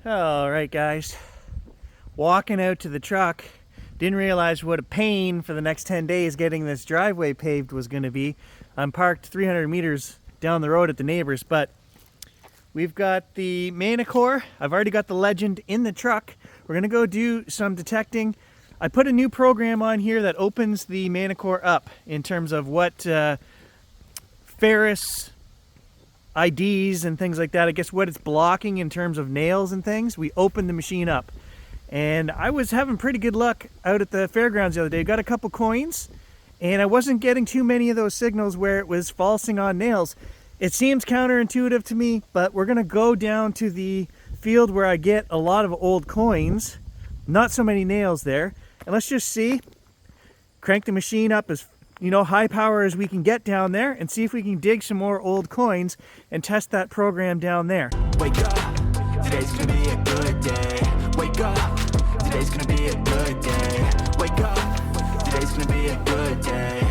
All right, guys, walking out to the truck, didn't realize what a pain for the next 10 days getting this driveway paved was going to be. I'm parked 300 meters down the road at the neighbors, but we've got the Manticore. I've already got the Legend in the truck. We're going to go do some detecting. I put a new program on here that opens the Manticore up in terms of what ferrous IDs and things like that. I guess what it's blocking in terms of nails and things. We opened the machine up. And I was having pretty good luck out at the fairgrounds the other day. Got a couple coins, and I wasn't getting too many of those signals where it was falsing on nails. It seems counterintuitive to me, but we're gonna go down to the field where I get a lot of old coins. Not so many nails there. And let's just see, crank the machine up as high power as we can get down there and see if we can dig some more old coins and test that program down there. Wake up, today's gonna be a good day. Wake up, today's gonna be a good day. Wake up, today's gonna be a good day.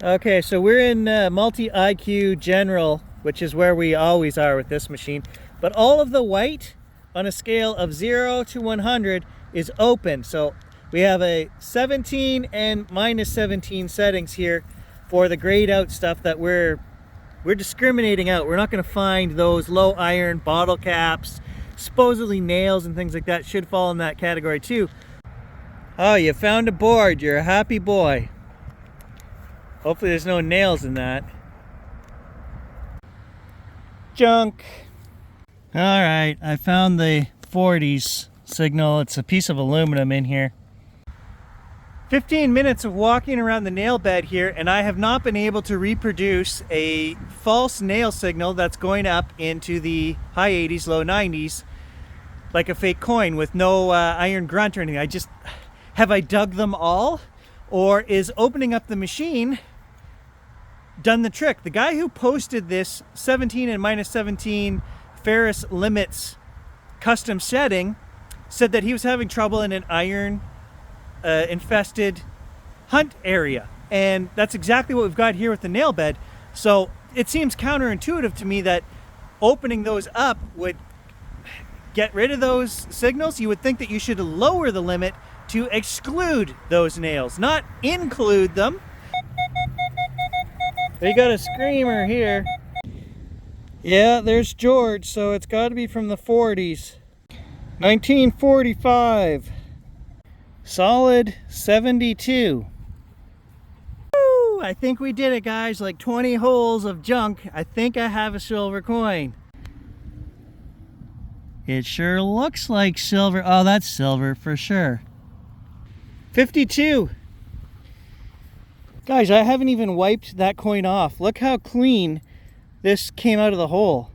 Okay, so we're in multi-IQ general, which is where we always are with this machine. But all of the white on a scale of 0 to 100 is open. So we have a 17 and minus 17 settings here for the grayed out stuff that we're discriminating out. We're not going to find those low iron bottle caps, supposedly nails and things like that should fall in that category too. Oh, you found a board. You're a happy boy. Hopefully there's no nails in that. Junk. All right, I found the 40s signal. It's a piece of aluminum in here. 15 minutes of walking around the nail bed here, and I have not been able to reproduce a false nail signal that's going up into the high 80s, low 90s, like a fake coin with no iron grunt or anything. Have I dug them all? Or is opening up the machine done the trick? The guy who posted this 17 and minus 17 ferrous limits custom setting said that he was having trouble in an iron infested hunt area, and that's exactly what we've got here with the nail bed. So it seems counterintuitive to me that opening those up would get rid of those signals. You would think that you should lower the limit to exclude those nails, not include them. They got a screamer here. Yeah, there's George, so it's got to be from the 40s. 1945. Solid 72. Woo! I think we did it, guys. Like 20 holes of junk. I think I have a silver coin. It sure looks like silver. Oh, that's silver for sure. 52. Guys, I haven't even wiped that coin off. Look how clean this came out of the hole.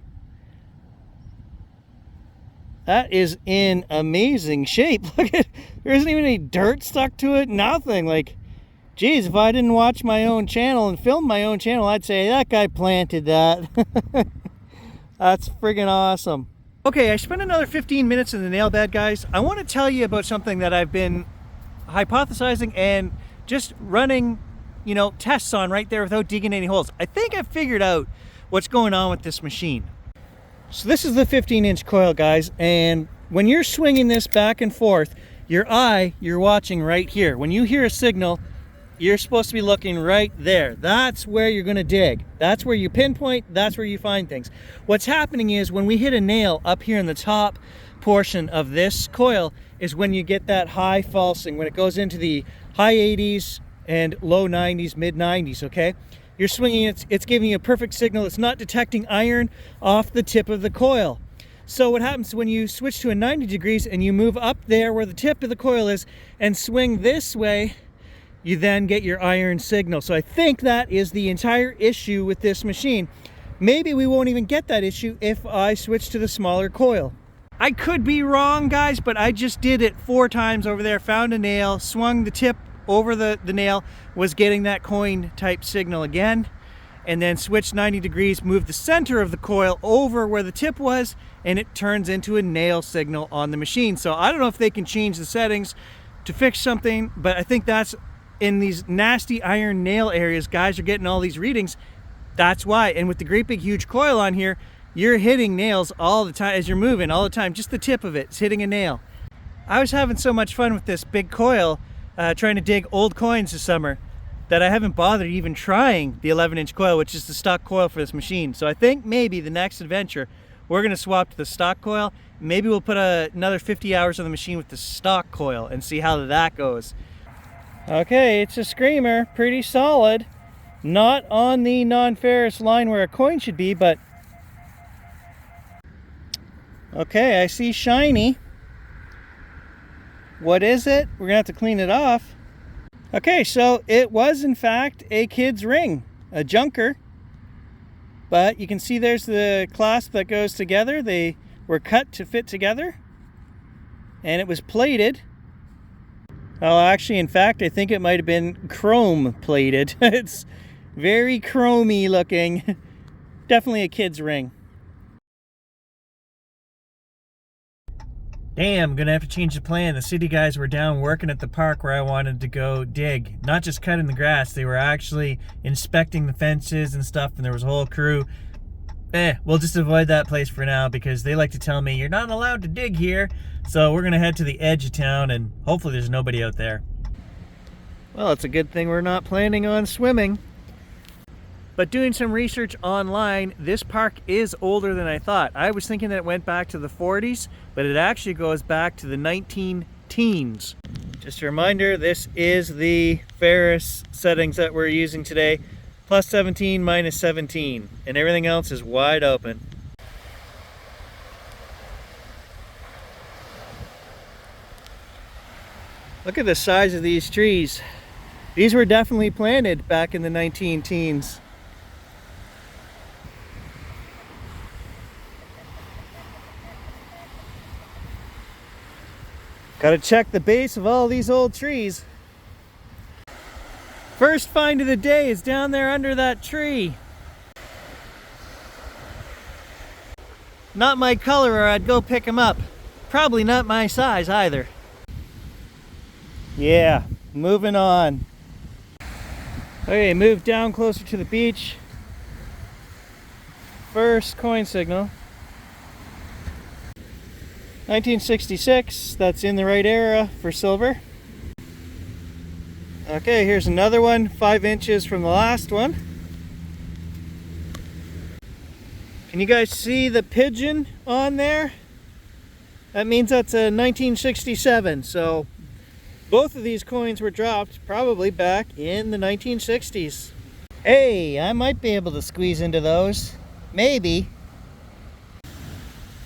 That is in amazing shape. Look at, there isn't even any dirt stuck to it, nothing. Like, geez, if I didn't watch my own channel and film my own channel, I'd say that guy planted that. That's friggin' awesome. Okay, I spent another 15 minutes in the nail bed, guys. I want to tell you about something that I've been hypothesizing and just running, tests on right there without digging any holes. I think I've figured out what's going on with this machine. So this is the 15-inch coil, guys, and when you're swinging this back and forth, you're watching right here. When you hear a signal, you're supposed to be looking right there. That's where you're going to dig. That's where you pinpoint. That's where you find things. What's happening is when we hit a nail up here in the top portion of this coil is when you get that high falsing, when it goes into the high 80s and low 90s, mid 90s, okay? You're swinging, it's giving you a perfect signal. It's not detecting iron off the tip of the coil. So what happens when you switch to a 90 degrees and you move up there where the tip of the coil is and swing this way, you then get your iron signal. So I think that is the entire issue with this machine. Maybe we won't even get that issue if I switch to the smaller coil. I could be wrong, guys, but I just did it 4 times over there, found a nail, swung the tip over the nail, was getting that coin type signal again, and then switched 90 degrees, moved the center of the coil over where the tip was, and it turns into a nail signal on the machine. So I don't know if they can change the settings to fix something, but I think that's in these nasty iron nail areas, guys are getting all these readings. That's why. And with the great big huge coil on here, you're hitting nails all the time as you're moving, all the time. Just the tip of it's hitting a nail. I was having so much fun with this big coil trying to dig old coins this summer that I haven't bothered even trying the 11-inch coil, which is the stock coil for this machine. So I think maybe the next adventure we're gonna swap to the stock coil. Maybe we'll put another 50 hours on the machine with the stock coil and see how that goes. Okay, it's a screamer, pretty solid. Not on the non-ferrous line where a coin should be, but okay, I see shiny. What is it? We're gonna have to clean it off. Okay, so it was in fact a kid's ring, a junker. But you can see there's the clasp that goes together. They were cut to fit together. And it was plated. Oh, actually, in fact, I think it might have been chrome plated. It's very chromey looking. Definitely a kid's ring. Damn, I'm gonna have to change the plan. The city guys were down working at the park where I wanted to go dig. Not just cutting the grass, they were actually inspecting the fences and stuff, and there was a whole crew. We'll just avoid that place for now because they like to tell me you're not allowed to dig here. So we're gonna head to the edge of town and hopefully there's nobody out there. Well, it's a good thing we're not planning on swimming. But doing some research online, this park is older than I thought. I was thinking that it went back to the 40s, but it actually goes back to the 19-teens. Just a reminder, this is the Ferris settings that we're using today. Plus 17, minus 17, and everything else is wide open. Look at the size of these trees. These were definitely planted back in the 19-teens. Gotta check the base of all these old trees. First find of the day is down there under that tree. Not my color or I'd go pick them up. Probably not my size either. Yeah, moving on. Okay, move down closer to the beach. First coin signal. 1966, that's in the right era for silver. Okay, here's another one, 5 inches from the last one. Can you guys see the pigeon on there? That means that's a 1967, so both of these coins were dropped probably back in the 1960s. Hey, I might be able to squeeze into those. Maybe.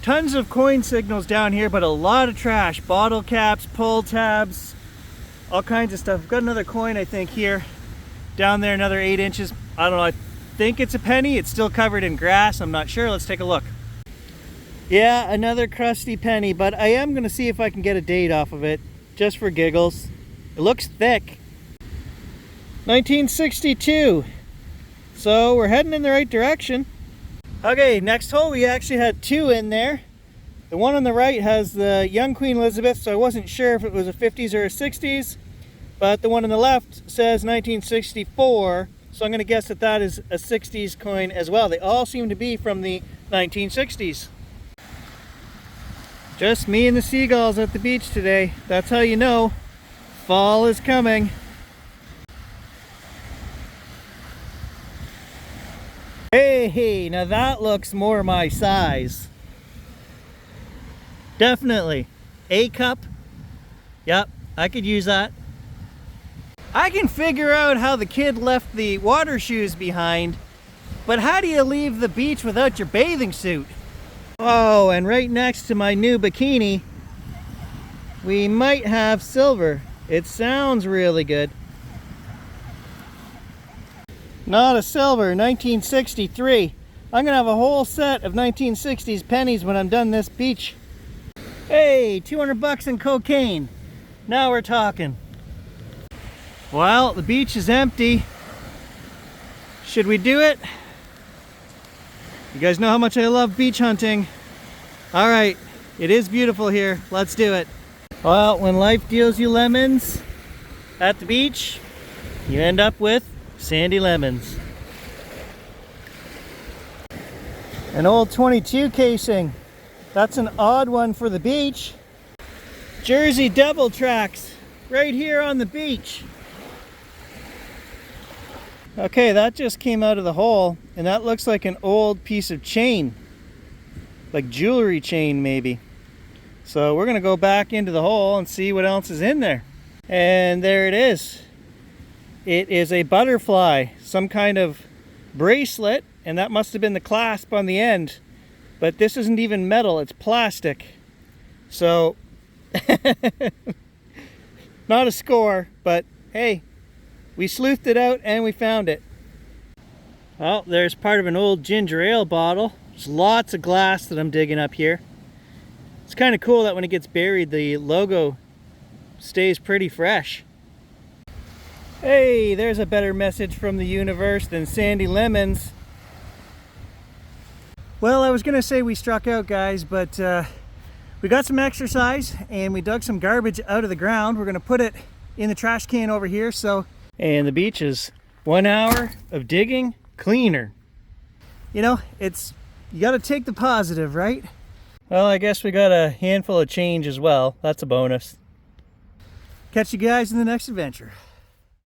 Tons of coin signals down here, but a lot of trash. Bottle caps, pull tabs, all kinds of stuff. I've got another coin, I think, here. Down there, another 8 inches. I don't know, I think it's a penny. It's still covered in grass. I'm not sure. Let's take a look. Yeah, another crusty penny, but I am going to see if I can get a date off of it, just for giggles. It looks thick. 1962. So we're heading in the right direction. Okay, next hole we actually had 2 in there. The one on the right has the young Queen Elizabeth, so I wasn't sure if it was a 50s or a 60s. But the one on the left says 1964, so I'm going to guess that that is a 60s coin as well. They all seem to be from the 1960s. Just me and the seagulls at the beach today. That's how you know fall is coming. Hey, now that looks more my size. Definitely. A cup. Yep, I could use that. I can figure out how the kid left the water shoes behind, but how do you leave the beach without your bathing suit? Oh, and right next to my new bikini, we might have silver. It sounds really good. Not a silver, 1963. I'm gonna have a whole set of 1960s pennies when I'm done this beach. Hey, 200 bucks in cocaine. Now we're talking. Well, the beach is empty. Should we do it? You guys know how much I love beach hunting. All right, it is beautiful here. Let's do it. Well, when life deals you lemons at the beach, you end up with sandy lemons. An old 22 casing. That's an odd one for the beach. Jersey Devil tracks right here on the beach. Okay, that just came out of the hole, and that looks like an old piece of chain, like jewelry chain maybe. So we're gonna go back into the hole and see what else is in there. And there it is. It is a butterfly, some kind of bracelet, and that must have been the clasp on the end. But this isn't even metal, it's plastic. So, not a score, but hey, we sleuthed it out and we found it. Well, there's part of an old ginger ale bottle. There's lots of glass that I'm digging up here. It's kind of cool that when it gets buried, the logo stays pretty fresh. Hey, there's a better message from the universe than Sandy Lemons. Well, I was gonna say we struck out, guys, but we got some exercise and we dug some garbage out of the ground. We're gonna put it in the trash can over here. And the beach is 1 hour of digging cleaner. You know, you gotta take the positive, right? Well, I guess we got a handful of change as well. That's a bonus. Catch you guys in the next adventure.